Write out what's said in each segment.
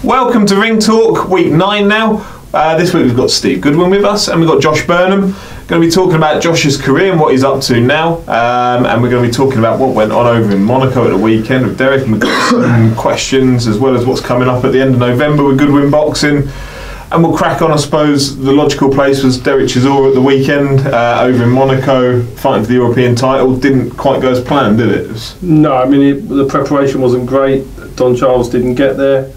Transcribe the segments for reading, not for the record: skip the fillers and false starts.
Welcome to Ring Talk, week 9 now. This week we've got Steve Goodwin with us, and we've got Josh Burnham. Going to be talking about Josh's career and what he's up to now, and we're going to be talking about what went on over in Monaco at the weekend with Dereck, and we've got some questions as well as what's coming up at the end of November with Goodwin Boxing. And we'll crack on, I suppose. The logical place was Dereck Chisora at the weekend over in Monaco, fighting for the European title. Didn't quite go as planned, did it? No, I mean, the preparation wasn't great. Don Charles didn't get there.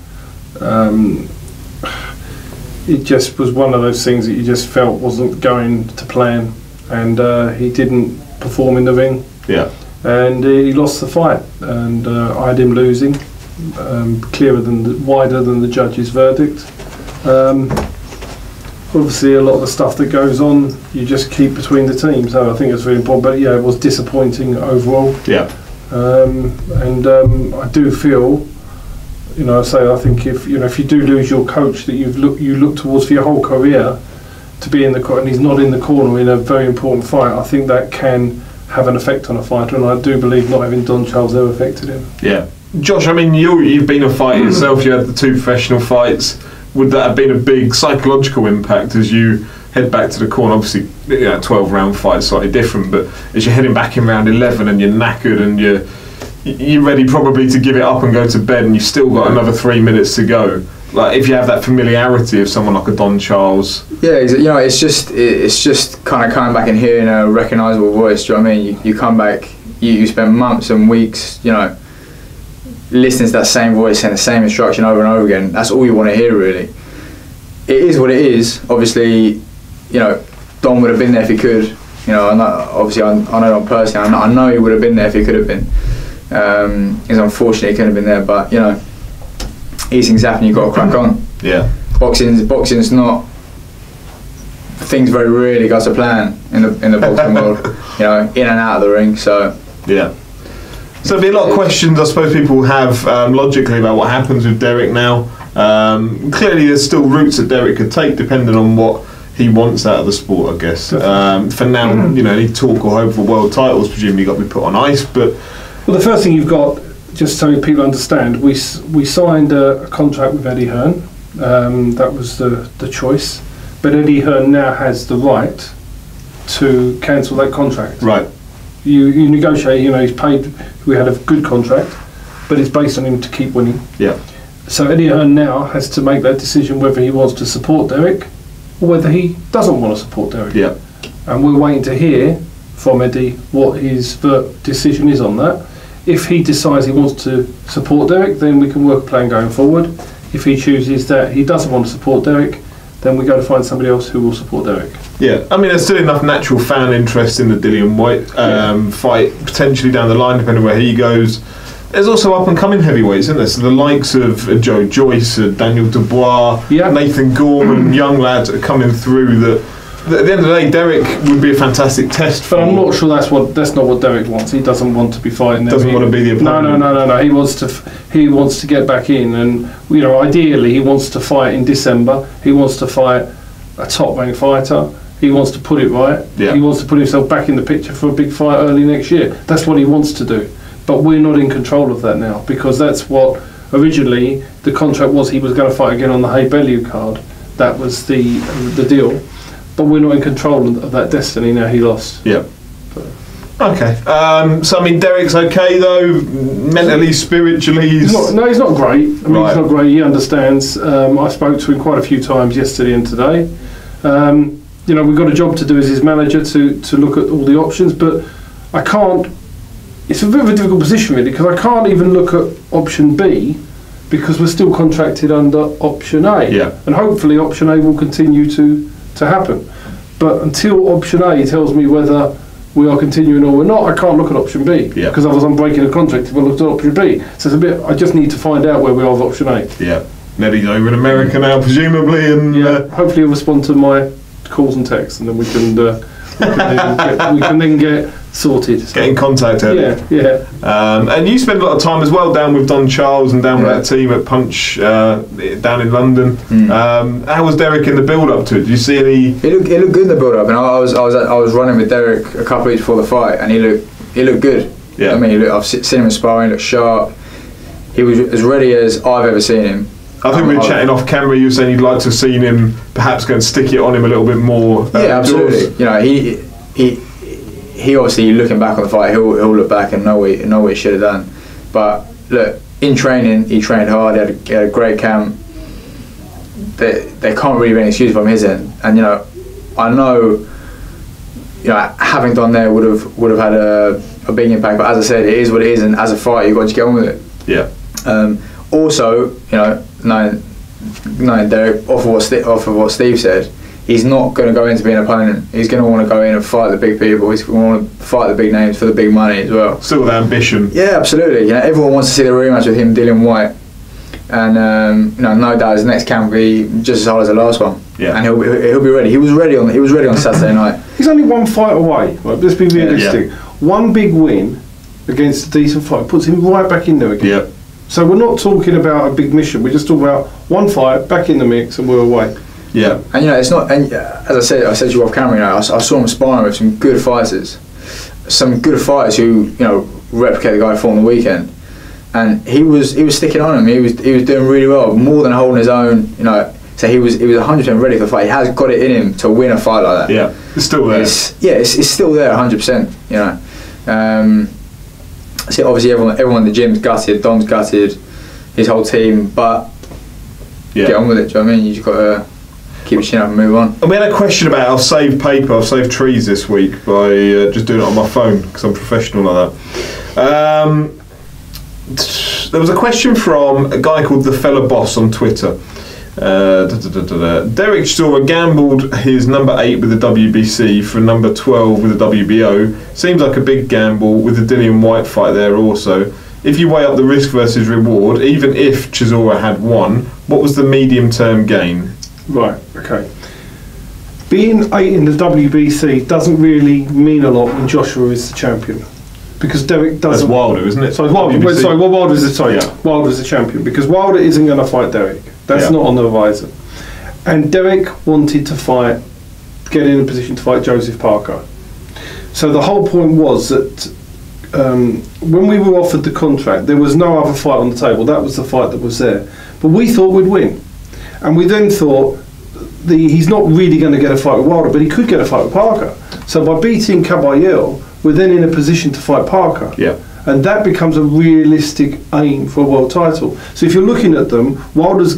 It just was one of those things that you just felt wasn't going to plan, and he didn't perform in the ring. Yeah. And he lost the fight, and I had him losing, wider than the judge's verdict. Obviously, a lot of the stuff that goes on, you just keep between the teams. So I think it's really important. But yeah, it was disappointing overall. Yeah. I do feel, I think if you do lose your coach that you look towards for your whole career, to be in the corner, and he's not in the corner in a very important fight, I think that can have an effect on a fighter, and I do believe not having Don Charles there affected him. Yeah. Josh, I mean, you've been a fighter yourself. You had the 2 professional fights. Would that have been a big psychological impact as you head back to the corner? Obviously, 12-round fight is slightly different, but as you're heading back in round 11 and you're knackered and you're ready probably to give it up and go to bed, and you've still got another 3 minutes to go. Like, if you have that familiarity of someone like a Don Charles. Yeah, it's just kind of coming back and hearing a recognisable voice. Do you know what I mean? You come back, you spend months and weeks, listening to that same voice and the same instruction over and over again. That's all you want to hear, really. It is what it is. Obviously, Don would have been there if he could. I know Don personally. I know he would have been there if he could have been. It's unfortunate he couldn't have been there, but these things happen. You've got to crack on. Yeah. Boxing's not. Things very rarely go to plan in the boxing world. In and out of the ring. So yeah. So there'll be a lot of questions, I suppose, people have logically about what happens with Dereck now. Clearly, there's still routes that Dereck could take, depending on what he wants out of the sport, I guess. For now, any talk or hope for world titles presumably got to be put on ice. But the first thing you've got, just so people understand, we signed a contract with Eddie Hearn. That was the choice. But Eddie Hearn now has the right to cancel that contract. Right. You negotiate, he's paid, we had a good contract, but it's based on him to keep winning. Yeah. So Eddie Hearn now has to make that decision whether he wants to support Dereck or whether he doesn't want to support Dereck. Yeah. And we're waiting to hear from Eddie what his decision is on that. If he decides he wants to support Dereck, then we can work a plan going forward. If he chooses that he doesn't want to support Dereck, then we go to find somebody else who will support Dereck. Yeah, I mean, there's still enough natural fan interest in the Dillian White fight, potentially down the line, depending where he goes. There's also up-and-coming heavyweights, isn't there? So the likes of Joe Joyce, Daniel Dubois, Nathan Gorman, young lads that are coming through that at the end of the day, Dereck would be a fantastic test for. But I'm not sure that's not what Dereck wants. He doesn't want to be fighting them. Doesn't want to be the opponent. No. He wants to get back in, and ideally he wants to fight in December. He wants to fight a top-ranked fighter. He wants to put it right. Yeah. He wants to put himself back in the picture for a big fight early next year. That's what he wants to do. But we're not in control of that now, because that's what originally the contract was. He was going to fight again on the Hay Bellew card. That was the deal. But we're not in control of that destiny now. He lost. Yeah. Okay. So I mean, Dereck's okay though, mentally, spiritually. He's not great. He's not great. He understands. I spoke to him quite a few times yesterday and today. We've got a job to do as his manager to look at all the options, but I can't. It's a bit of a difficult position really, because I can't even look at option B because we're still contracted under option A. Yeah. And hopefully option A will continue to happen. But until option A tells me whether we are continuing or we're not, I can't look at option B. Yeah. Because otherwise I'm breaking a contract if I looked at option B. So it's I just need to find out where we are with option A. Yeah. Neddie's over in America now, presumably, and hopefully he'll respond to my calls and texts, and then we can then get sorted. Get in contact, Eddie. Yeah. And you spend a lot of time as well down with Don Charles and down with that team at Punch down in London. How was Dereck in the build-up to it? Did you see any? It looked good in the build-up, and I was running with Dereck a couple of weeks before the fight, and he looked good. Yeah. I mean, I've seen him in sparring. He looked sharp. He was as ready as I've ever seen him. I think we were chatting off camera. You were saying you'd like to have seen him perhaps go and stick it on him a little bit more. Yeah, absolutely. You know, he obviously, looking back on the fight, he'll look back and know what he should have done. But look, in training, he trained hard. He had a great camp. There can't really be any excuse from his end. And you know, I know, you know, having done there would have had a big impact. But as I said, it is what it is, and as a fighter, you've got to get on with it. Yeah. Also, you know, knowing Dereck, off of what Steve said, he's not going to go in to be an opponent. He's going to want to go in and fight the big people. He's going to want to fight the big names for the big money as well. Still with ambition. Yeah, absolutely. You know, everyone wants to see the rematch with him, Dillian White, and you know, no doubt his next camp will be just as hard as the last one. Yeah. And he'll be ready. He was ready on Saturday night. He's only one fight away. Right? Let's be realistic. One big win against a decent fight puts him right back in there again. Yeah. So we're not talking about a big mission. We're just talking about one fight back in the mix, and we're away. Yeah, and you know, it's not. And as I said to you off camera, you know, I saw him sparring with some good fighters who, you know, replicate the guy fought on the weekend, and he was sticking on him. He was doing really well, more than holding his own. You know, so he was 100% ready for the fight. He has got it in him to win a fight like that. Yeah, it's still there. It's still there, 100%. You know, see, obviously everyone in the gym's gutted. Dom's gutted, his whole team, but get on with it. Do you know what I mean? You just got to keep your chin up and move on. And we had a question about I've saved trees this week by just doing it on my phone because I'm professional like that. There was a question from a guy called The Fella Boss on Twitter. Dereck Chisora gambled his number 8 with the WBC for number 12 with the WBO. Seems like a big gamble with the Dillian White fight there also. If you weigh up the risk versus reward, even if Chisora had won, what was the medium-term gain? Right, okay. Being 8 in the WBC doesn't really mean a lot when Joshua is the champion. Because Dereck doesn't... That's Wilder, isn't it? Wilder's the champion. Because Wilder isn't going to fight Dereck. That's not on the horizon. And Dereck wanted to get in a position to fight Joseph Parker. So the whole point was that when we were offered the contract, there was no other fight on the table. That was the fight that was there. But we thought we'd win. And we then thought he's not really going to get a fight with Wilder, but he could get a fight with Parker. So by beating Caballero, we're then in a position to fight Parker. Yeah. And that becomes a realistic aim for a world title. So if you're looking at them, Wilder's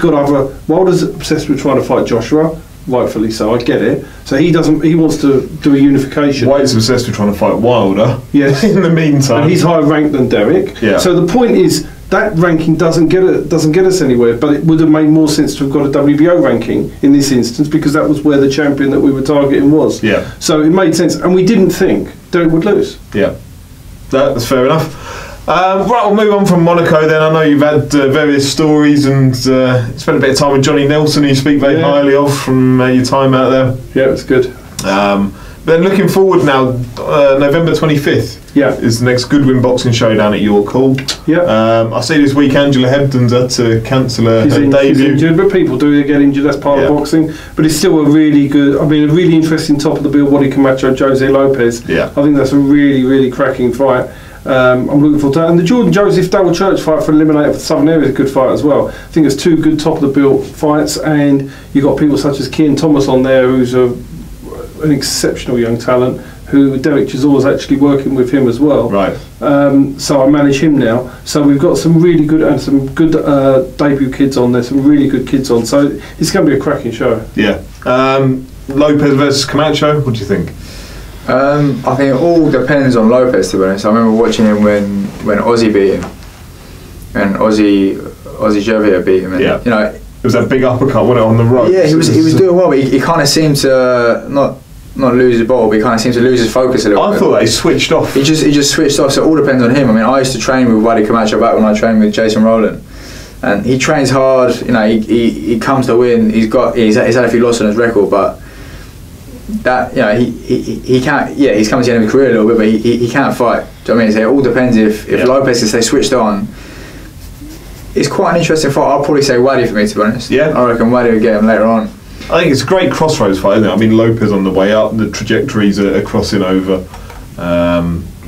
obsessed with trying to fight Joshua, rightfully so, I get it. So he wants to do a unification. White's obsessed with trying to fight Wilder. Yes. In the meantime. And he's higher ranked than Dereck. Yeah. So the point is, that ranking doesn't get us anywhere, but it would have made more sense to have got a WBO ranking in this instance because that was where the champion that we were targeting was. Yeah. So it made sense, and we didn't think Dereck would lose. Yeah, that's fair enough. Right, we'll move on from Monaco then. I know you've had various stories and spent a bit of time with Johnny Nelson, who you speak very highly of from your time out there. Yeah, it was good. But then looking forward now, November 25th is the next Goodwin boxing show down at York Hall. Yeah. I see this week Angela Hebden's had to cancel her debut. She's injured, but people do get injured, that's part of boxing. But it's still a really interesting top of the bill body Camacho Jose Lopez. Yeah. I think that's a really, really cracking fight. I'm looking forward to that. And the Jordan Joseph Double Church fight for Eliminator for the Southern Area is a good fight as well. I think there's two good top of the bill fights, and you've got people such as Kian Thomas on there, who's an exceptional young talent, who Dereck Chisora is actually working with him as well. Right. So I manage him now. So we've got some really good and some good debut kids on there, some really good kids on. So it's going to be a cracking show. Yeah. Lopez versus Camacho, what do you think? I think it all depends on Lopez, to be honest. I remember watching him when Ozzy beat him, and Ozzy Javier beat him. And, you know, it was that big uppercut, wasn't it, on the ropes? Yeah, he was doing well, but he kind of seemed to not lose his ball, but he kind of seemed to lose his focus a little bit. I thought that he switched off. He just switched off. So it all depends on him. I mean, I used to train with Wadi Camacho back when I trained with Jason Rowland, and he trains hard. You know, he comes to win. He's had a few losses on his record, but that, you know, he can't. Yeah, he's coming to the end of his career a little bit, but he can't fight. Do you know what I mean? So it all depends if Lopez can stay switched on. It's quite an interesting fight. I'll probably say Wadi for me, to be honest. Yeah, I reckon Wadi will get him later on. I think it's a great crossroads fight, isn't it? I mean, Lopez on the way up, the trajectories are crossing over.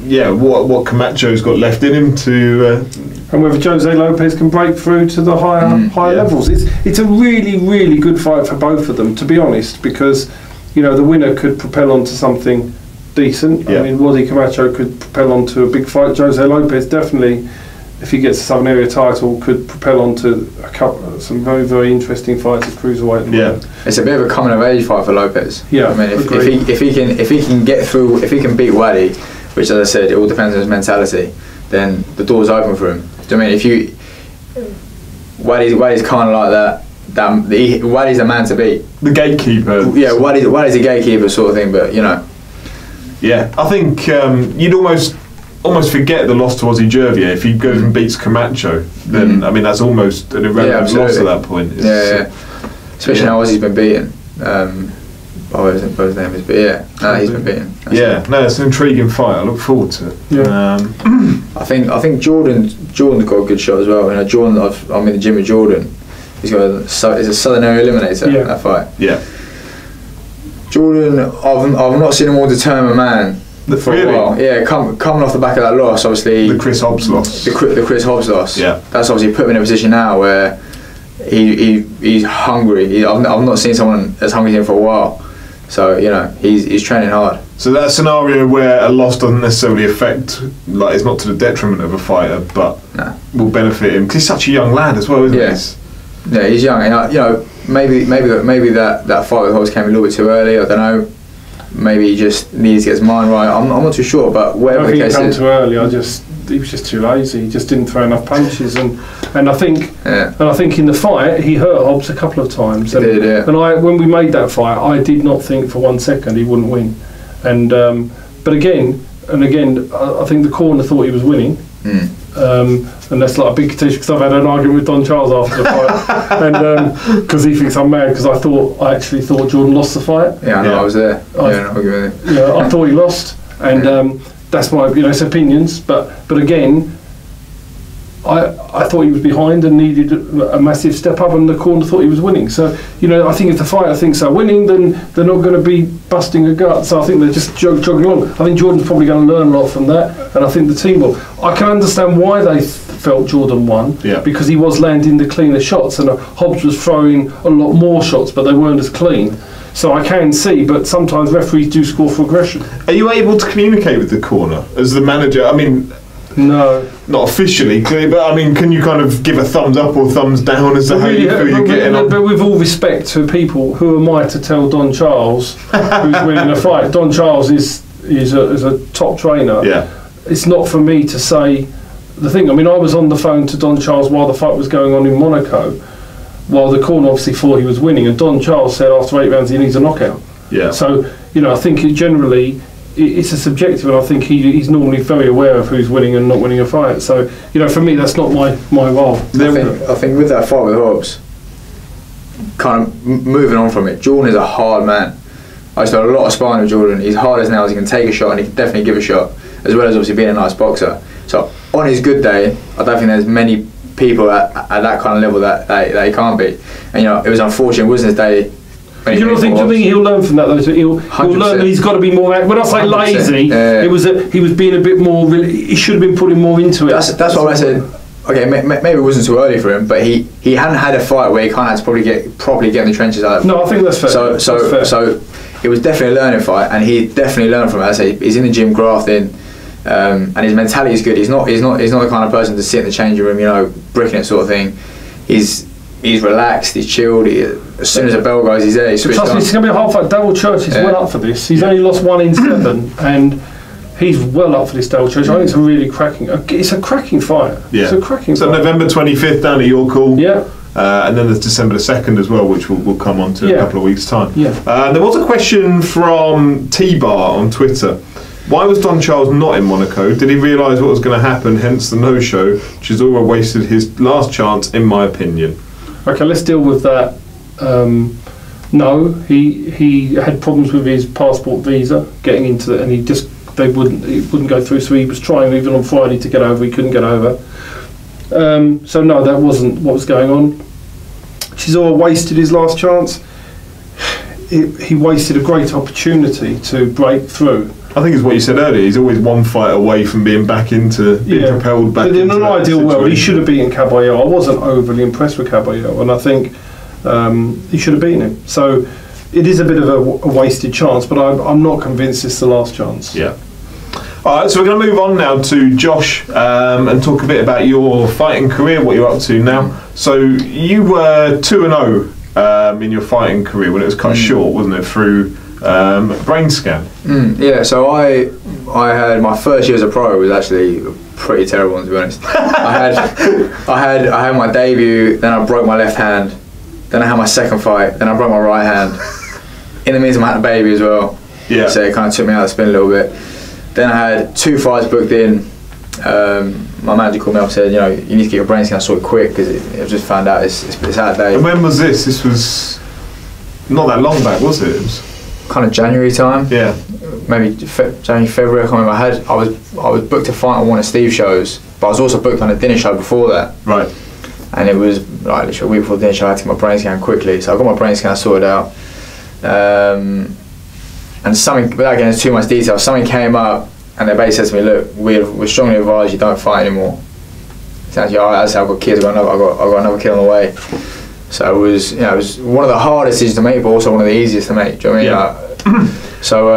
what Camacho's got left in him to. And whether Jose Lopez can break through to the higher levels. It's a really, really good fight for both of them, to be honest, because the winner could propel onto something decent. I mean, Wadi Camacho could propel onto a big fight. Jose Lopez definitely, if he gets a Southern Area title, could propel onto some very, very interesting fights at cruiserweight. Yeah, it's a bit of a coming of age fight for Lopez. Yeah, I mean, if he can get through, if he can beat Wadi, which, as I said, it all depends on his mentality, then the door's open for him. I mean, Wadi's kind of like that. Wadi's the man to beat. The gatekeeper. Yeah, Wadi's a gatekeeper sort of thing, but Yeah, I think you'd almost forget the loss to Ozzy Jervier if he goes and beats Camacho. Then I mean, that's almost an irrelevant loss at that point. Especially now Ozzy's been beaten. What his name is, but he's been beaten. It's an intriguing fight. I look forward to it. I think Jordan's got a good shot as well. Jordan, I'm in the gym with Jordan. He's a Southern Area eliminator. That fight. Yeah. Jordan, I've not seen a more determined man for a while. Yeah, coming off the back of that loss, obviously. The Chris Hobbs loss. The Chris Hobbs loss. Yeah. That's obviously put him in a position now where he's hungry. I've not seen someone as hungry as him for a while. So he's training hard. So that scenario where a loss doesn't necessarily affect, like, it's not to the detriment of a fighter, but will benefit him because he's such a young lad as well, isn't he? Yeah, he's young. And maybe that fight with Hobbs came a little bit too early. I don't know. Maybe he just needs to get his mind right. I'm not too sure, but whatever the case is. I don't think he came too early. He was just too lazy. He just didn't throw enough punches, and I think in the fight he hurt Hobbs a couple of times. He did, yeah. And when we made that fight, I did not think for 1 second he wouldn't win. And but again, I think the corner thought he was winning. And that's like a big contention because I've had an argument with Don Charles after the fight, and because he thinks I'm mad because I actually thought Jordan lost the fight. Yeah, I know, I was there. I thought he lost, and that's my it's opinions. But again, I thought he was behind and needed a massive step up, and the corner thought he was winning. So I think if the fighter thinks they're winning, then they're not going to be busting a gut. So I think they're just jogging along. I think Jordan's probably going to learn a lot from that, and I think the team will. I can understand why they felt Jordan won, because he was landing the cleaner shots, and Hobbs was throwing a lot more shots, but they weren't as clean. So I can see, but sometimes referees do score for aggression. Are you able to communicate with the corner as the manager? I mean, no, not officially, clearly, but I mean, can you kind of give a thumbs up or thumbs down as to how you feel you're getting on? But with all respect to people, who am I to tell Don Charles who's winning a fight? Don Charles is a top trainer. Yeah. It's not for me to say the thing. I mean, I was on the phone to Don Charles while the fight was going on in Monaco, while the corner obviously thought he was winning, and Don Charles said after 8 rounds he needs a knockout. Yeah. So I think it's a subjective, and I think he's normally very aware of who's winning and not winning a fight. So for me, that's not my role. I think with that fight with Hobbs, kind of moving on from it, Jordan is a hard man. I used to have a lot of sparring with Jordan. He's hard as nails. He can take a shot and he can definitely give a shot, as well as obviously being a nice boxer. So on his good day, I don't think there's many people at that kind of level that he can't beat. And it was unfortunate, wasn't his day. Do you think he'll learn from that though? So he'll learn that he's got to be more. When I say lazy, it was he was being a bit more. He should have been putting more into it. That's what I said. Okay, maybe it wasn't too early for him, but he hadn't had a fight where he kind of had to probably get in the trenches out of it. No, I think that's fair. So it was definitely a learning fight, and he definitely learned from it. I say he's in the gym grafting, and his mentality is good. He's not the kind of person to sit in the changing room, bricking it sort of thing. He's relaxed, he's chilled. As soon as a bell goes, he's there. He's switched on. It's going to be a hard fight. Dale Church is well up for this. He's only lost 1 in 7, and he's well up for this. Dale Church. I think it's a really cracking. It's a cracking fight. Yeah. It's a cracking. So fight. November 25th down at York Hall. Yeah. And then there's December 2nd as well, which we'll come on to in a couple of weeks' time. Yeah. There was a question from T-Bar on Twitter. Why was Don Charles not in Monaco? Did he realise what was going to happen, hence the no-show? Chisora wasted his last chance, in my opinion. Okay, let's deal with that. No, he had problems with his passport visa getting into it, and it wouldn't go through. So he was trying even on Friday to get over. He couldn't get over. So no, that wasn't what was going on. Chisora wasted his last chance. He wasted a great opportunity to break through. I think it's what you said earlier. He's always one fight away from being back into being propelled back. But in into an that ideal world, he situation. should have beaten Caballero. I wasn't overly impressed with Caballero, and I think he should have beaten him. So it is a bit of a wasted chance, but I'm not convinced it's the last chance. Yeah. All right, so we're going to move on now to Josh and talk a bit about your fighting career, what you're up to now. So you were 2-0 in your fighting career when it was cut short, wasn't it, through brain scan? Yeah, so I had my first year as a pro was actually a pretty terrible one, to be honest. I had my debut, then I broke my left hand, then I had my second fight, then I broke my right hand. In the meantime, I had a baby as well. Yeah. So it kind of took me out of the spin a little bit. Then I had 2 fights booked in. My manager called me up and said, you need to get your brain scan sorted quick because I've just found out it's out of date. And when was this? This was not that long back, was it? It was kind of January time. Yeah. Maybe January, February. I can't remember. I was booked to fight on one of Steve's shows, but I was also booked on a dinner show before that. Right. And it was like literally a week before the dinner show. I had to get my brain scan quickly, so I got my brain scan sorted out. And something, without getting into too much detail, something came up, and they basically said to me, "Look, we strongly advise you don't fight anymore." So actually, I said, I've got kids. I've got another kid on the way. So it was one of the hardest decisions to make, but also one of the easiest to make. Do you know what I mean? So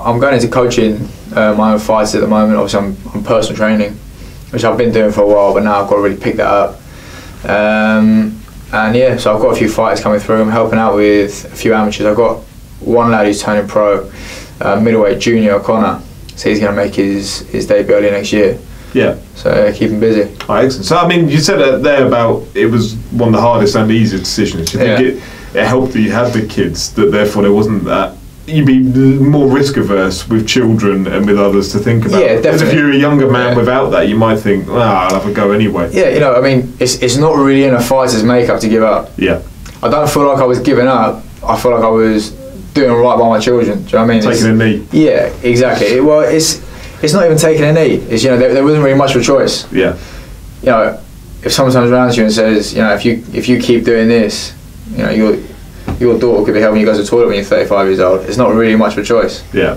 I'm going into coaching my own fights at the moment. Obviously, I'm personal training, which I've been doing for a while, but now I've got to really pick that up. And yeah, so I've got a few fighters coming through. I'm helping out with a few amateurs. I've got one lad who's turning pro, middleweight Junior O'Connor. So he's going to make his debut early next year. Yeah. So keep him busy. Oh, excellent. So I mean, you said there about it was one of the hardest and easiest decisions. Do you think it helped that you had the kids, that therefore there wasn't that you'd be more risk averse with children and with others to think about? Yeah, definitely. Because if you're a younger man without that, you might think, I'll have a go anyway. Yeah, I mean, it's not really in a fighter's makeup to give up. Yeah. I don't feel like I was giving up. I feel like I was doing right by my children. Do you know what I mean? Taking a knee. Yeah, exactly. It's not even taking a knee. It's there wasn't really much of a choice. Yeah. If someone comes around to you and says, if you keep doing this, your daughter could be helping you go to the toilet when you're 35 years old. It's not really much of a choice. Yeah.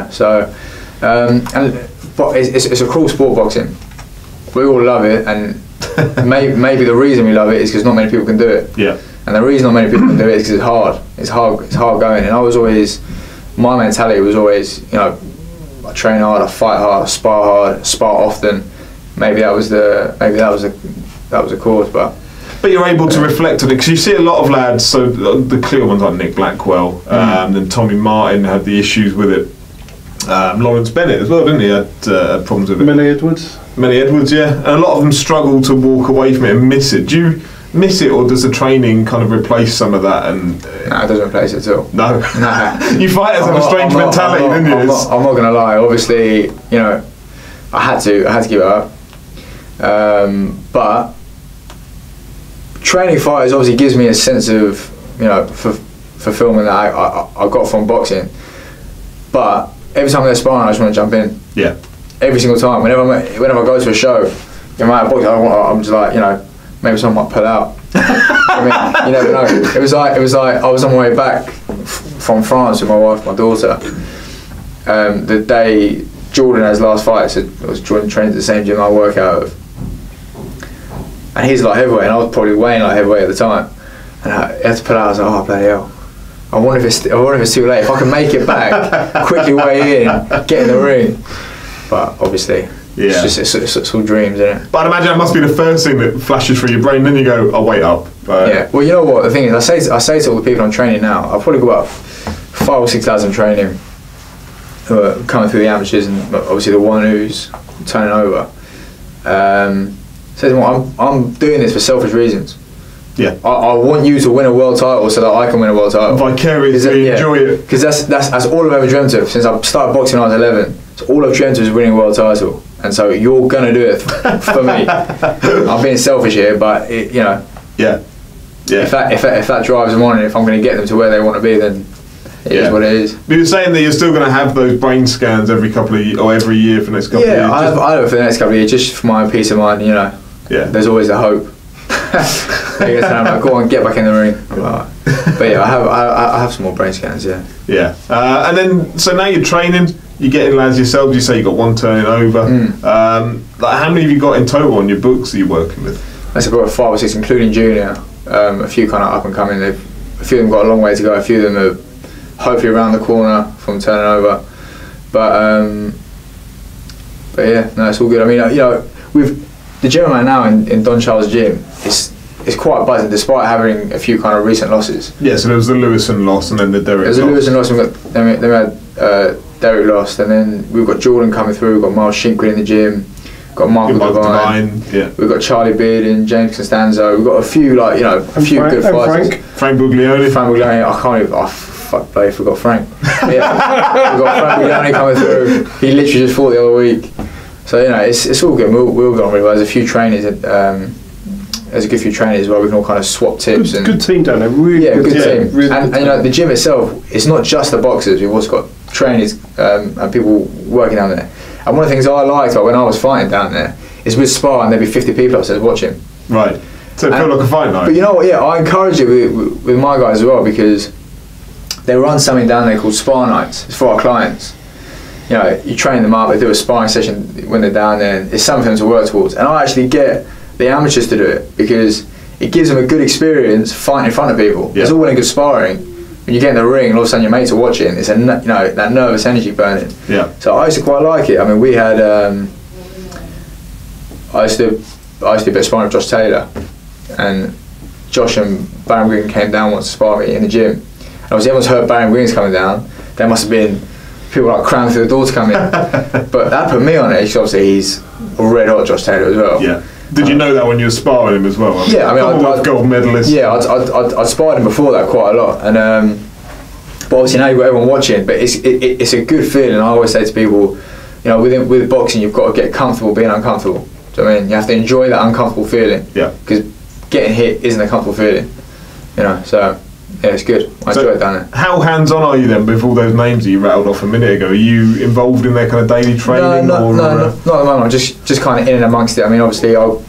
So, but it's a cruel sport, boxing. We all love it, and maybe the reason we love it is because not many people can do it. Yeah. And the reason not many people can do it is because it's hard. It's hard going. And my mentality was always, I train hard, I fight hard, I spar often. Maybe that was the cause, but you're able to reflect on it because you see a lot of lads. So the clear ones like Nick Blackwell, then Tommy Martin had the issues with it. Lawrence Bennett as well, didn't he? Had problems with it. Melly Edwards, yeah. And a lot of them struggle to walk away from it and miss it. Do you miss it, or does the training kind of replace some of that? And no, it doesn't replace it at all. No. You fighters have a strange mentality, don't you? I'm not gonna lie. Obviously, I had to give it up. But training fighters obviously gives me a sense of fulfillment that I got from boxing. But every time they're sparring, I just want to jump in. Yeah. Every single time. Whenever I go to a show, boxing, I'm just like, maybe someone might pull out. I mean, you never know. It was like I was on my way back from France with my wife, my daughter. The day Jordan had his last fight, so I was Jordan trained at the same gym I work out of. And he's like heavyweight, and I was probably weighing like heavyweight at the time. And I had to pull out. I was like, oh bloody hell! I wonder if it's too late. If I can make it back, quickly weigh in, get in the ring. But obviously, it's all dreams, isn't it? But I'd imagine that must be the first thing that flashes through your brain. Then you go, "I'll wait up." Yeah. Well, you know what? The thing is, I say to all the people I'm training now, I've probably got about 5 or 6 lads I'm training who are coming through the amateurs, and obviously the one who's turning over. Says, I'm doing this for selfish reasons. Yeah. I want you to win a world title so that I can win a world title. Vicariously enjoy it. Because that's all I've ever dreamt of since I started boxing when I was 11. So all I've dreamt of is winning a world title, and so you're gonna do it for me. I'm being selfish here, but Yeah. If that drives them on, and if I'm going to get them to where they want to be, then it is what it is. But you're saying that you're still going to have those brain scans every every year for the next couple of years? Yeah, I have it for the next couple of years, just for my own peace of mind. Yeah. There's always a hope. I guess I'm like, go on, get back in the ring. I'm like, But yeah, I have some more brain scans. Yeah. Yeah. And then so now you're training. You're getting lads yourselves. You say you got one turning over. Like how many have you got in total on your books that you're working with? That's about 5 or 6, including junior. A few kind of up and coming. A few of them got a long way to go. A few of them are hopefully around the corner from turning over. But yeah, no, it's all good. I mean, you know, with the gym I'm at now in Don Charles' gym, it's quite buzzing despite having a few kind of recent losses. Yeah, so there was the Lewison loss and then the Dereck loss. There's a Lewison loss. Then we had Dereck lost, and then we've got Jordan coming through. We've got Miles Shinkley in the gym. Got Michael Devine. Yeah. We've got Charlie Bearden, James Costanzo. We've got a few good fighters. Frank Buglioni. I can't even. I forgot Frank. Yeah. We've got Frank Buglioni coming through. He literally just fought the other week. So you know, it's all good. We'll go on really well. There's a few trainers. There's a good few trainers as well. We can all kind of swap tips. Good team down there. Really good team. Really and you know, the gym itself, it's not just the boxers. We've also got trainers and people working down there. And one of the things I liked about when I was fighting down there is with spar and there'd be 50 people upstairs watching. Right. So it felt like a fight night. But you know what? Yeah, I encourage it with my guys as well, because they run something down there called spar nights. It's for our clients. You know, you train them up. They do a sparring session when they're down there. And it's something to work towards. And I actually get the amateurs to do it because it gives them a good experience fighting in front of people. Yeah. It's all well and good sparring. When you get in the ring and all of a sudden your mates are watching, it's that nervous energy burning. Yeah. So I used to quite like it. I mean, we had I used to do a bit of sparring with Josh Taylor, and Josh and Baron Green came down once to spar me in the gym. And obviously everyone's heard Baron Green's coming down. There must have been people like crammed through the door to come in. But that put me on it. Because obviously he's a red hot Josh Taylor as well. Yeah. Did you know that when you were sparring him as well? Yeah, I mean, I'd gold medalist. Yeah, I'd sparred him before that quite a lot, and but obviously now you've got everyone watching. But it's a good feeling. I always say to people, you know, with boxing, you've got to get comfortable being uncomfortable. Do you know what I mean? You have to enjoy that uncomfortable feeling. Yeah. Because getting hit isn't a comfortable feeling. You know, so yeah, it's good. I enjoy it down there. How hands-on are you then with all those names that you rattled off a minute ago? Are you involved in their kind of daily training? No, not at the moment. I'm just kind of in and amongst it. I mean, obviously, I'll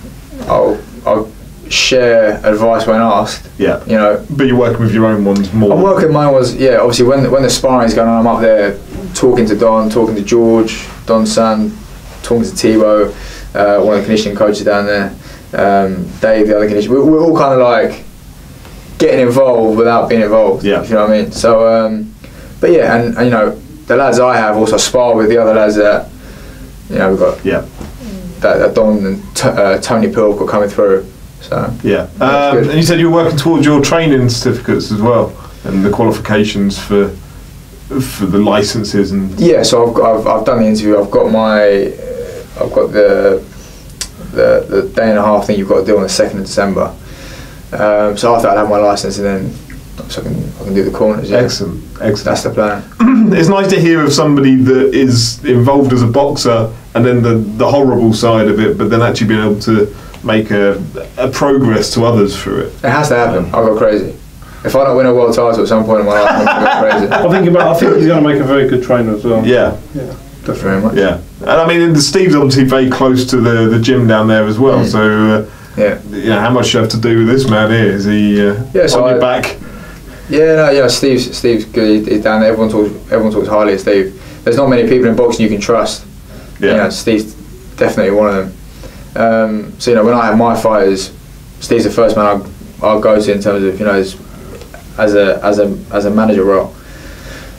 share advice when asked. Yeah. You know. But you're working with your own ones more. I'm working with my ones. Yeah. Obviously, when the sparring's going on, I'm up there talking to Don, talking to George, Don's son, talking to Thibault, one of the conditioning coaches down there, Dave, the other conditioner. We're all kind of like getting involved without being involved. Yeah. If you know what I mean. So, but yeah, and you know, the lads I have also spar with the other lads that, you know, we've got. Yeah. That Don and Tony Pilk are coming through. So yeah. And you said you were working towards your training certificates as well, and the qualifications for the licenses and. Yeah. So I've done the interview. I've got the day and a half thing you've got to do on the 2nd of December. So after I have my license, and then so I can do the corners. Yeah. Excellent. That's the plan. It's nice to hear of somebody that is involved as a boxer, and then the horrible side of it, but then actually being able to make a progress to others through it. It has to happen. I'll go crazy. If I don't win a world title at some point in my life, I'm going to go crazy. I think he's going to make a very good trainer as well. Yeah. Yeah. Definitely. Very much. Yeah. And I mean, Steve's obviously very close to the gym down there as well. So yeah. How much do you have to do with this man here? Is he on your back? Yeah, Steve's good. He's down there. Everyone talks highly of Steve. There's not many people in boxing you can trust. Yeah. You know, Steve's definitely one of them. So you know, when I have my fighters, Steve's the first man I'll go to in terms of, you know, as a manager role.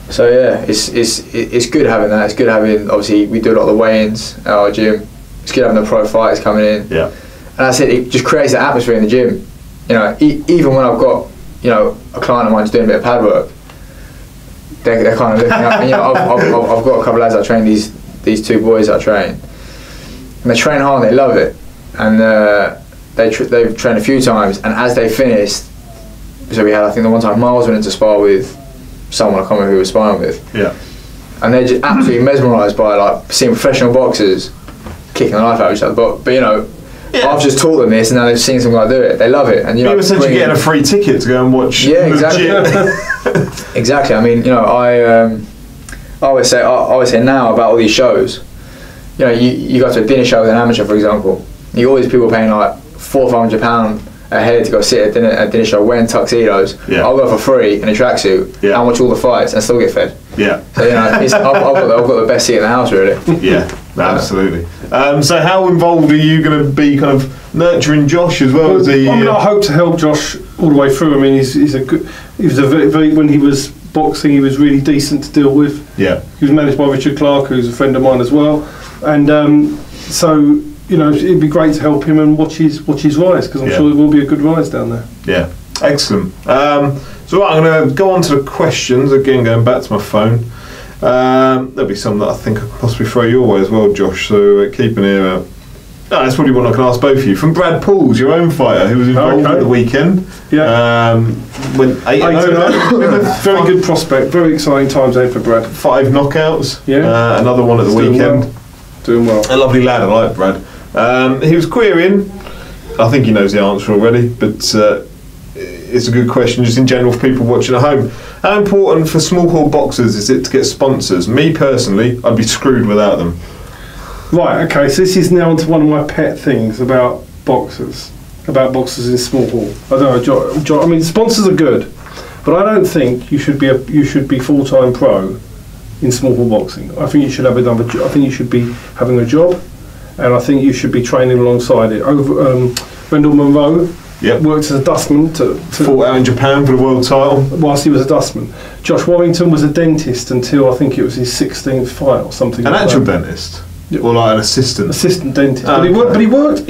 So yeah, it's good having that. It's good having, obviously we do a lot of the weigh-ins at our gym. It's good having the pro fighters coming in. Yeah. And I said it just creates an atmosphere in the gym. You know, even when I've got, you know, a client of mine's doing a bit of pad work, they're kind of looking up. And, you know, I've got a couple of lads I train, these two boys I train, and they train hard and they love it, and they've trained a few times, and as they finished, so we had, I think the one time Miles went in to spar with someone, I can't remember who he was sparring with, yeah, and they're just absolutely mesmerised by like seeing professional boxers kicking the life out of each other, but you know, yeah. I've just taught them this, and now they've seen some guy do it. They love it, and you know, you're essentially getting a free ticket to go and watch. Yeah, exactly. Exactly. I mean, you know, I always say now about all these shows. You know, you go to a dinner show with an amateur, for example. You got all these people paying like £400 or £500 ahead to go sit at dinner show wearing tuxedos. Yeah. I'll go for free in a tracksuit and watch all the fights and still get fed. Yeah. So I've got the best seat in the house, really. Yeah, absolutely. So how involved are you going to be, kind of nurturing Josh as well? I hope to help Josh all the way through. I mean, he was a very, when he was boxing, he was really decent to deal with. Yeah. He was managed by Richard Clark, who's a friend of mine as well, and so it'd be great to help him and watch his rise, because I'm sure it will be a good rise down there. Yeah, excellent. So I'm going to go on to the questions again, going back to my phone. There'll be some that I think I could possibly throw your way as well, Josh. So keep an ear out. That's probably one I can ask both of you. From Brad Pauls, your own fighter, who was involved at the weekend. Yeah. Went 8-0. Very good prospect. Very exciting times ahead for Brad. 5 knockouts. Yeah. Another one at the weekend. Doing well. A lovely lad. I like Brad. He was querying. I think he knows the answer already, but it's a good question just in general for people watching at home. How important for small hall boxers is it to get sponsors? Me personally, I'd be screwed without them. Right, okay, so this is now onto one of my pet things about boxers in small hall. I don't know, I mean, sponsors are good, but I don't think you should be full-time pro in small hall boxing. I think you should have I think you should be having a job, and I think you should be training alongside it. Rendell Monroe worked as a dustman fought out in Japan for the world title whilst he was a dustman. Josh Warrington was a dentist until I think it was his 16th fight or something. An actual dentist. Or like an assistant dentist. Oh, but he worked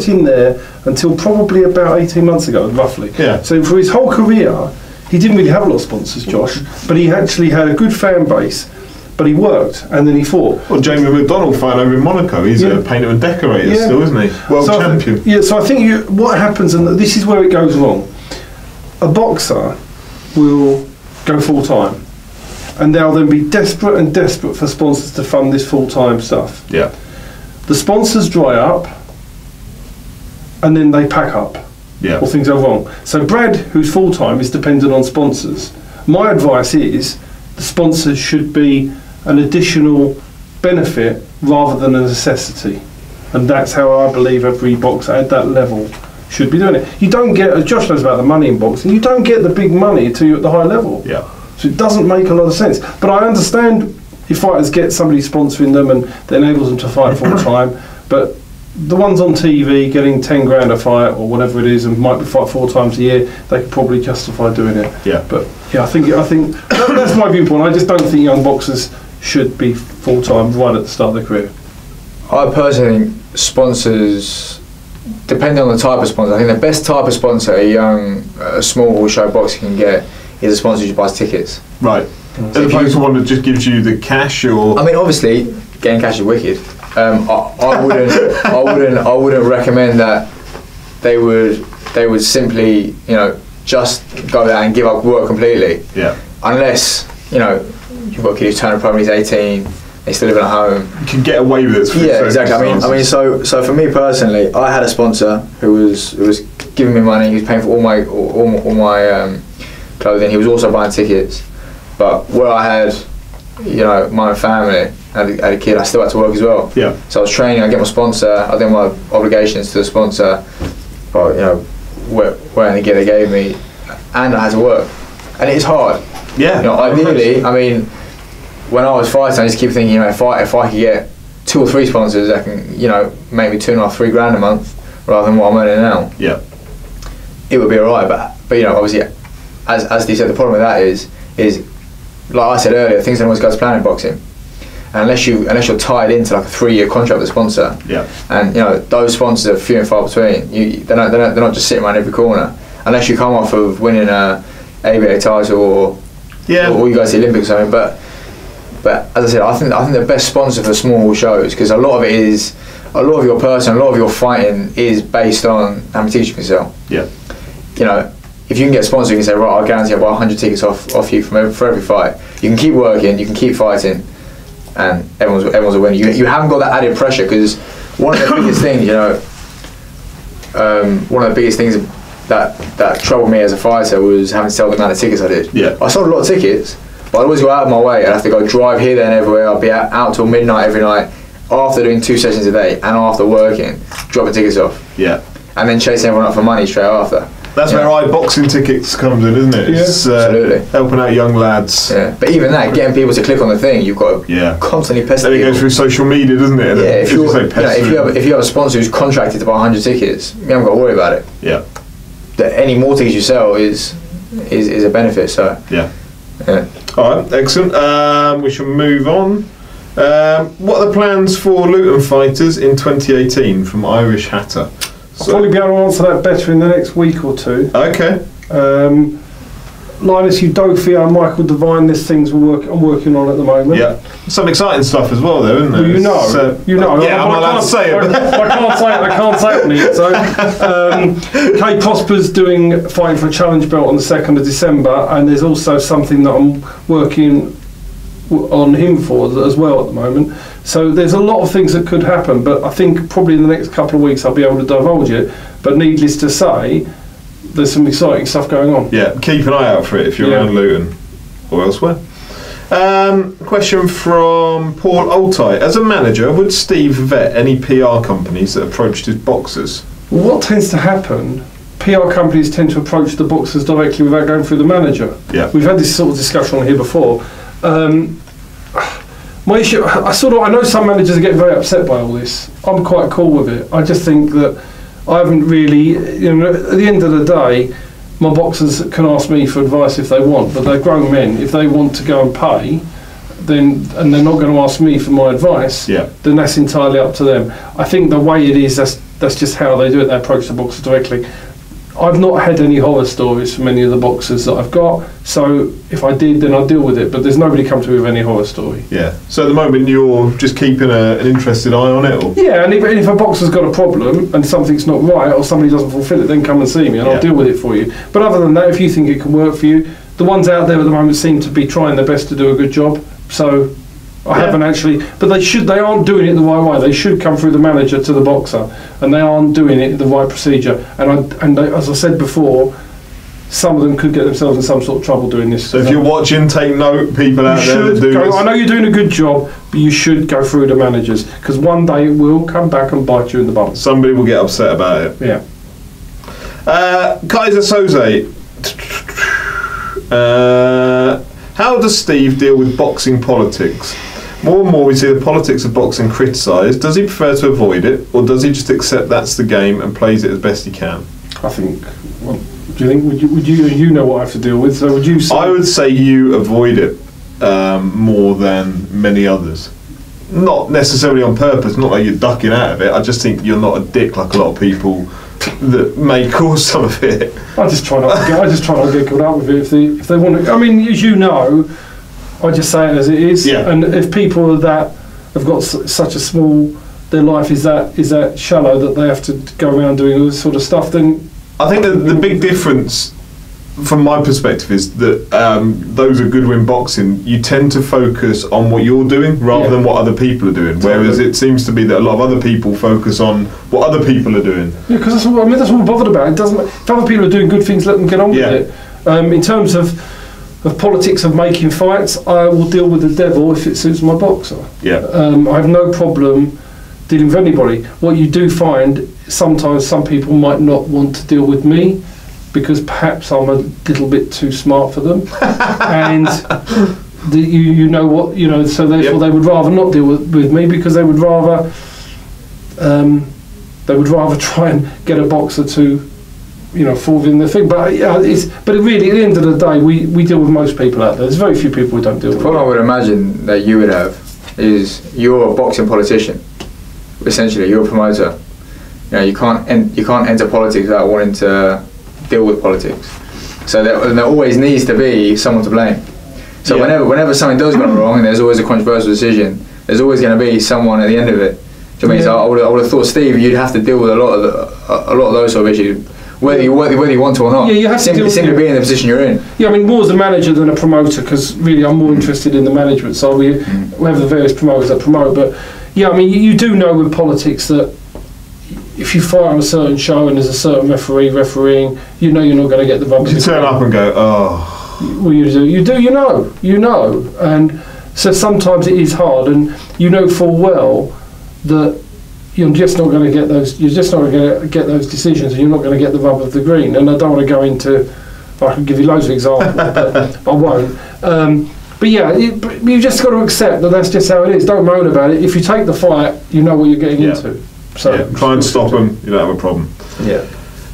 in there until probably about 18 months ago, roughly. Yeah. So for his whole career, he didn't really have a lot of sponsors, Josh, but he actually had a good fan base. But he worked, and then he fought. Well, Jamie McDonald fight over in Monaco. He's a painter and decorator still, isn't he? World champion. So I think what happens, and this is where it goes wrong. A boxer will go full time, and they'll then be desperate for sponsors to fund this full-time stuff. Yeah. The sponsors dry up, and then they pack up. Yeah. Or things go wrong. So Brad, who's full-time, is dependent on sponsors. My advice is the sponsors should be an additional benefit rather than a necessity. And that's how I believe every boxer at that level should be doing it. You don't get, as Josh knows about the money in boxing, you don't get the big money until you're at the high level. Yeah. So it doesn't make a lot of sense. But I understand if fighters get somebody sponsoring them and that enables them to fight full time. But the ones on TV getting 10 grand a fight or whatever it is and might be fight 4 times a year, they could probably justify doing it. Yeah. But yeah, I think that's my viewpoint. I just don't think young boxers should be full time right at the start of their career. I personally think sponsors, depending on the type of sponsor, I think the best type of sponsor a small hall show boxer can get is a sponsor who buys tickets. Right. As opposed to one that just gives you the cash, or I mean, obviously, getting cash is wicked. I wouldn't recommend that they would simply just go there and give up work completely. Yeah. Unless you've got a kid who's turned pro when he's 18, they still living at home. You can get away with it. Yeah, exactly. I mean, so for me personally, I had a sponsor who was giving me money. He was paying for all my clothing. He was also buying tickets. But where I had, my own family, had a kid, I still had to work as well. Yeah. So I was training. I get my sponsor. I did my obligations to the sponsor. But wearing the gear they gave me, and I had to work, and it is hard. Yeah. Ideally, I mean, when I was fighting, I just keep thinking, if I could get 2 or 3 sponsors that can, make me 2.5, 3 grand a month, rather than what I'm earning now. Yeah. It would be alright, but obviously, as Steve said, the problem with that is like I said earlier, things don't always go to plan in boxing. And unless you're tied into like a 3-year contract with a sponsor, and those sponsors are few and far between. They're not just sitting around every corner. Unless you come off of winning a ABA title or you go to the Olympics or something. But as I said, I think the best sponsor for small shows, because a lot of your person, a lot of your fighting is based on how many tickets you can sell. Yeah. If you can get a sponsor, you can say, right, I'll guarantee I'll buy 100 tickets off you for every fight. You can keep working, you can keep fighting, and everyone's a winner. You haven't got that added pressure, because one of the biggest things, one of the biggest things that troubled me as a fighter was having to sell the amount of tickets I did. Yeah. I sold a lot of tickets, but I'd always go out of my way. I'd have to go drive here, there and everywhere. I'd be out till midnight every night, after doing 2 sessions a day and after working, dropping tickets off. Yeah. and then chasing everyone up for money straight after. That's where boxing tickets comes in, isn't it? Yeah, absolutely. Helping out young lads. Yeah, but even that, getting people to click on the thing, you've got to constantly pester people. Then it goes through social media, doesn't it? Yeah, if you have a sponsor who's contracted to buy 100 tickets, you haven't got to worry about it. Yeah. Any more tickets you sell is a benefit. So yeah. All right, excellent. We shall move on. What are the plans for Luton fighters in 2018 from Irish Hatter? I'll probably be able to answer that better in the next week or two. Okay. Linus Udoka and Michael Devine, there's things I'm working on at the moment. Yeah. Some exciting stuff as well, though, isn't there? Well, you know. Yeah, I'm not allowed to say it. I can't say it on it. So, Kate Prosper's fighting for a challenge belt on the 2nd of December, and there's also something that I'm working on him for as well at the moment. So there's a lot of things that could happen, but I think probably in the next couple of weeks I'll be able to divulge it. But needless to say, there's some exciting stuff going on. Yeah, keep an eye out for it if you're around Luton or elsewhere. Question from Paul Altai. As a manager, would Steve vet any PR companies that approached his boxers? Well, what tends to happen, PR companies tend to approach the boxers directly without going through the manager. Yeah. We've had this sort of discussion on here before. My issue, I know some managers are getting very upset by all this. I'm quite cool with it. I just think that I haven't really, at the end of the day, my boxers can ask me for advice if they want, but they're grown men. If they want to go and pay, and they're not going to ask me for my advice, then that's entirely up to them. I think the way it is, that's just how they do it. They approach the boxers directly. I've not had any horror stories from any of the boxers that I've got, so if I did, then I'd deal with it, but there's nobody come to me with any horror story. Yeah, so at the moment you're just keeping an interested eye on it? Or? Yeah, and if a boxer's got a problem and something's not right or somebody doesn't fulfil it, then come and see me and I'll deal with it for you. But other than that, if you think it can work for you, the ones out there at the moment seem to be trying their best to do a good job, so I haven't actually, but they aren't doing it the right way. They should come through the manager to the boxer, and they aren't doing it the right procedure. And as I said before, some of them could get themselves in some sort of trouble doing this. So if you're watching, take note, people out there that do this. I know you're doing a good job, but you should go through the managers, because one day it will come back and bite you in the bum. Somebody will get upset about it. Yeah. Kaiser Soze. How does Steve deal with boxing politics? More and more we see the politics of boxing criticised. Does he prefer to avoid it, or does he just accept that's the game and plays it as best he can? I think. Well, do you think would you know what I have to deal with? So would you say? I would say you avoid it more than many others. Not necessarily on purpose. Not like you're ducking out of it. I just think you're not a dick like a lot of people that may cause some of it. I just try not to get caught up with it if they want to. I mean, as you know, I just say it as it is. Yeah. And if people that have got such a small, their life is that shallow that they have to go around doing all this sort of stuff, then I think the big difference from my perspective is that those are Goodwin boxing, you tend to focus on what you're doing rather than what other people are doing. Whereas it seems to be that a lot of other people focus on what other people are doing. Yeah, because that's what we're bothered about. It doesn't. If other people are doing good things, let them get on with it. In terms of politics of making fights, I will deal with the devil if it suits my boxer. Yeah. I have no problem dealing with anybody. What you do find, sometimes some people might not want to deal with me because perhaps I'm a little bit too smart for them, and you know what, so therefore they would rather not deal with me because they would rather try and get a boxer to fall within the thing. But really at the end of the day, we deal with most people out there. There's very few people we don't deal with. The problem I would imagine that you would have is you're a boxing politician. Essentially, you're a promoter. You can't enter politics without wanting to deal with politics. So there always needs to be someone to blame. So whenever something does go wrong and there's always a controversial decision, there's always going to be someone at the end of it. Do you know what I mean? So I would have thought, Steve, you'd have to deal with a lot of those sort of issues, whether you want to or not. Yeah, you have to simply being in the position you're in. Yeah, I mean, more as a manager than a promoter, because really I'm more interested in the management side. We have the various promoters that promote, but yeah, I mean, you do know with politics that if you fight on a certain show and there's a certain refereeing, you're not going to get the bumps. You turn up and go, oh. Well, you know, and so sometimes it is hard, and you know full well that you're just not going to get those. You're just not going to get those decisions, and you're not going to get the rub of the green. And I don't want to go into. I can give you loads of examples, but I won't. But yeah, you just got to accept that that's just how it is. Don't moan about it. If you take the fight, you know what you're getting into. So try and stop them. You don't have a problem. Yeah.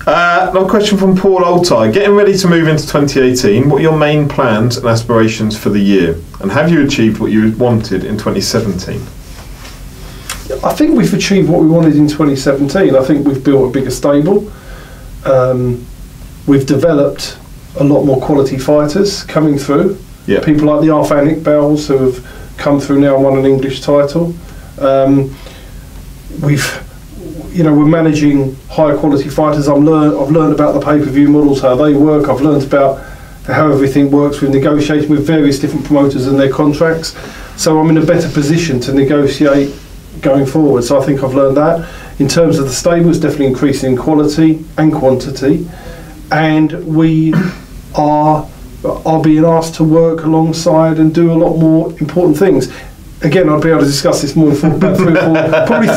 Another question from Paul Oldtie. Getting ready to move into 2018, what are your main plans and aspirations for the year? And have you achieved what you wanted in 2017? I think we've achieved what we wanted in 2017. I think we've built a bigger stable. We've developed a lot more quality fighters coming through. Yeah. People like the Arfan Iqbals who have come through now and won an English title. We're managing higher quality fighters. I've learned about the pay-per-view models, how they work. I've learned about how everything works with negotiating with various different promoters and their contracts. So I'm in a better position to negotiate going forward. So I think I've learned that. In terms of the stable, it's definitely increasing in quality and quantity. And we are being asked to work alongside and do a lot more important things. Again, I'll be able to discuss this more in about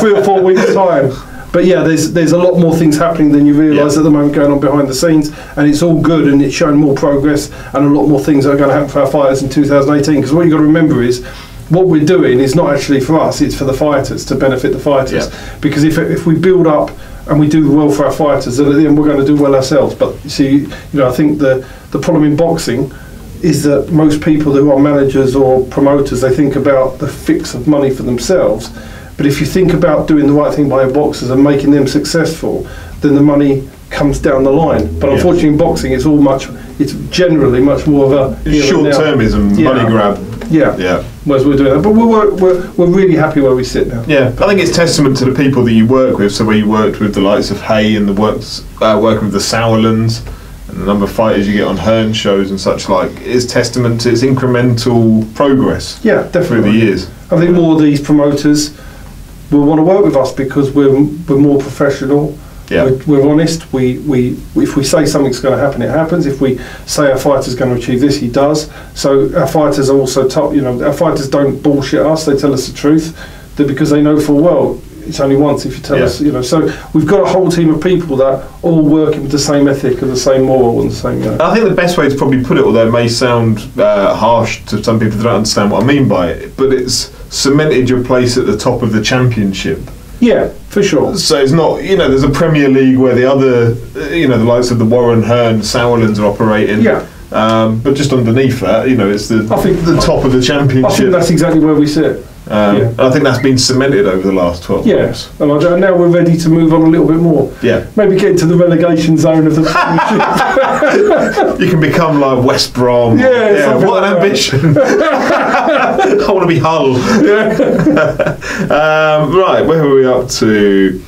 3 or 4 weeks' time. But yeah, there's a lot more things happening than you realise at the moment going on behind the scenes, and it's all good, and it's showing more progress and a lot more things that are going to happen for our fighters in 2018. Because what you've got to remember is, what we're doing is not actually for us; it's for the fighters, to benefit the fighters. Yeah. Because if we build up and we do well for our fighters, then at the end we're going to do well ourselves. But you see, I think the problem in boxing is that most people who are managers or promoters, they think about the fix of money for themselves. But if you think about doing the right thing by your boxers and making them successful, then the money comes down the line. But unfortunately in boxing it's generally much more of a short-termism, money grab. Yeah. Whereas we're doing that. But we're really happy where we sit now. Yeah, I think it's testament to the people that you work with. So where you worked with the likes of Hay and working with the Sauerlands, and the number of fighters you get on Hearn shows and such like, is testament to its incremental progress. Yeah, definitely. Through the years. I think more of these promoters will want to work with us because we're more professional. Yeah. We're honest. If we say something's going to happen, it happens. If we say our fighter's going to achieve this, he does. So our fighters are also top. Our fighters don't bullshit us. They tell us the truth. That because they know full well it's only once if you tell us. So we've got a whole team of people that all working with the same ethic and the same moral and the same. I think the best way to probably put it, although it may sound harsh to some people that don't understand what I mean by it, but it's cemented your place at the top of the championship. Yeah, for sure. So it's not, there's a Premier League where the other, the likes of the Warren, Hearn, Sauerlands are operating. Yeah. But just underneath that, it's the top of the championship. I think that's exactly where we sit. I think that's been cemented over the last 12 months. And now we're ready to move on a little bit more. Yeah. Maybe get into the relegation zone of the championship. You can become like West Brom. Yeah, what an ambition. I want to be Hull. Right, where are we up to?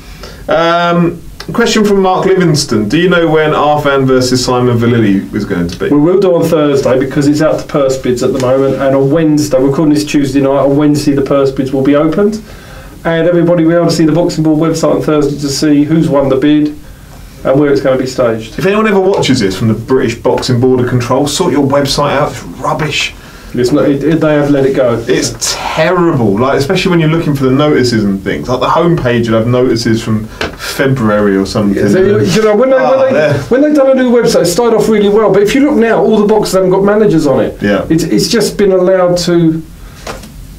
Question from Mark Livingston. Do you know when Arfan versus Simon Vallily is going to be? We will do on Thursday because it's out to purse bids at the moment, and on Wednesday, we're recording this Tuesday night, on Wednesday the purse bids will be opened, and everybody will be able to see the Boxing Board website on Thursday to see who's won the bid and where it's going to be staged. If anyone ever watches this from the British Boxing Board of Control, sort your website out. It's rubbish. It's not, they have let it go. It's terrible, especially when you're looking for the notices and things. Like the homepage would have notices from February or something. Yeah, so, when they've done a new website, it started off really well. But if you look now, all the boxes haven't got managers on it. Yeah. It's just been allowed to.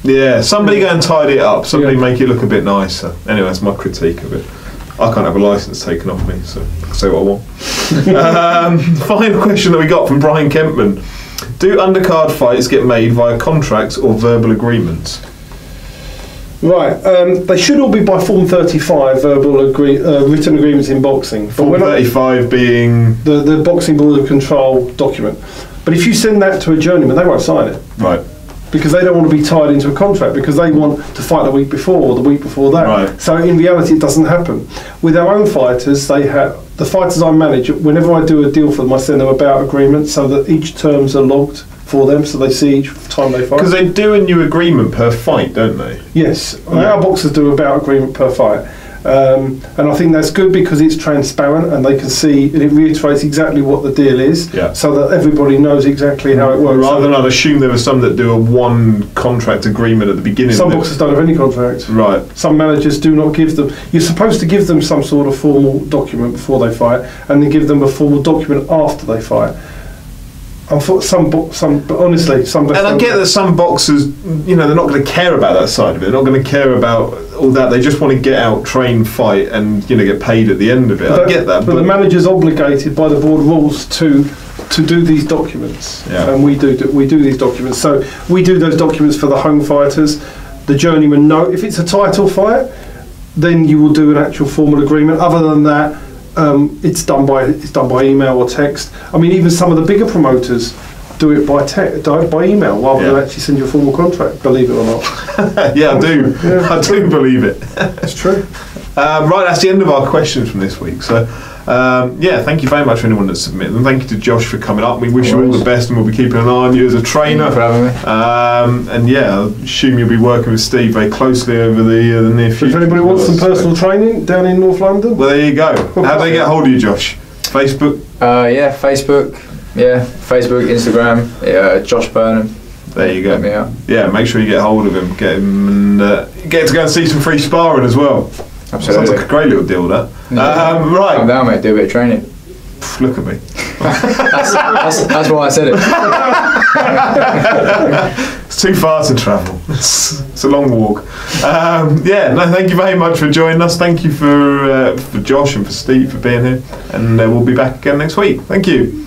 Yeah, somebody go and tidy it up. Somebody make it look a bit nicer. Anyway, that's my critique of it. I can't have a licence taken off me, so I can say what I want. Final question that we got from Brian Kempman. Do undercard fights get made via contracts or verbal agreements? Right, they should all be by Form 35 written agreements in boxing. Form 35 being? The Boxing Board of Control document. But if you send that to a journeyman, they won't sign it. Right. Because they don't want to be tied into a contract, because they want to fight the week before or the week before that. Right. So in reality it doesn't happen. With our own fighters, the fighters I manage, whenever I do a deal for them, I send them a bout agreement so that each terms are logged for them, so they see each time they fight. Because they do a new agreement per fight, don't they? Yes. Our boxers do a bout agreement per fight. And I think that's good because it's transparent and they can see, and it reiterates exactly what the deal is, so that everybody knows exactly how it works. Rather than I'd assume there were some that do a one contract agreement at the beginning. Some boxers don't have any contract. Right. Some managers do not give them. You're supposed to give them some sort of formal document before they fight, and then give them a formal document after they fight. And for but honestly, some. And I get that some boxers, they're not going to care about that side of it. They're not going to care about all that. They just want to get out, train, fight, and get paid at the end of it. I get that. But the manager's obligated by the board rules to do these documents, and we do these documents. So we do those documents for the home fighters. The journeyman know if it's a title fight, then you will do an actual formal agreement. Other than that. It's done by email or text. I mean, even some of the bigger promoters do it by email rather than actually send you a formal contract. Believe it or not. Yeah, I do. Yeah. I do believe it. It's true. Right, that's the end of our questions from this week. So, thank you very much for anyone that submitted them. Thank you to Josh for coming up. We wish you all the best, and we'll be keeping an eye on you as a trainer. Thank you for having me. And I assume you'll be working with Steve very closely over the near future. If anybody wants some personal training down in North London, well, there you go. How do they get hold of you, Josh? Facebook? Facebook, Instagram, Josh Burnham. There you go. Let me out. Yeah, make sure you get hold of him, get him, and get to go and see some free sparring as well. Absolutely. Sounds like a great little deal, that. Yeah. Right. Come down, mate. Do a bit of training. Look at me. That's why I said it. It's too far to travel. It's a long walk. Thank you very much for joining us. Thank you for Josh and for Steve for being here, and we'll be back again next week. Thank you.